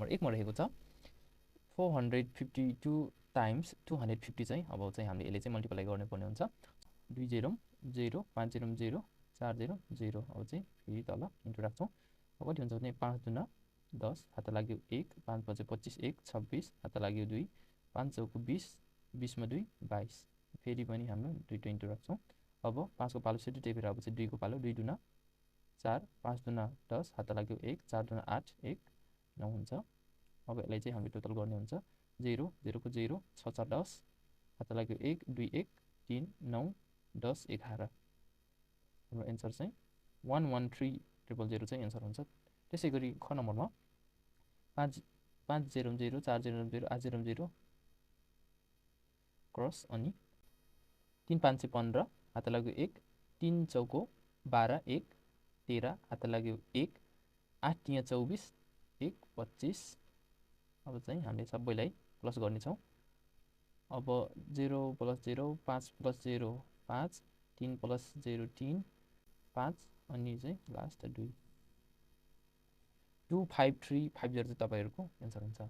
number 1 मा रहेको छ 452 टाइम्स 250 चाहिँ अब चाहिँ हामीले यसले चाहिँ मल्टिप्लाई गर्नुपर्ने हुन्छ 2 0 0 5 0 0 4 0 0 अब चाहिँ फेरि तल इन्टु राख्छौँ अब कति हुन्छ भने 5 दुना 10 हात लाग्यो 1 5 5 25 1 26 हात लाग्यो 2 5 चौको 20 20 मा 2 22 फेरि पनि हाम्रो दुईटा इन्टु राख्छौँ अब 5 को पालो सेटि त्यही भएर अब चाहिँ 2 को पालो 2 दुना 4 5 दुना 10 हात लाग्यो 1 4 दुना 8 1 9 हुन्छ अब यसलाई चाहिँ हामीले टोटल गर्ने हुन्छ 0 0 को 0 6 4 10 हात लाग्यो 1 2 1 3 9 10 11 हाम्रो एन्सर चाहिँ 113000 चाहिँ एन्सर हुन्छ त्यसै गरी ख नम्बरमा 5 5 0 0 4 0 0 8 0 0 क्रस अनि 3 5 15 हात लाग्यो 1 3 चौको 12 1 13 हात लाग्यो 1 8 3 24 1 25 अब चाहिँ हामीले सबैलाई प्लस गर्नेछौँ अब 0 प्लस 0 5 प्लस 0 5 3 प्लस 0 3 5 अनि चाहिँ लास्ट 2 2530 चाहिँ तपाईँहरूको एन्सर हुन्छ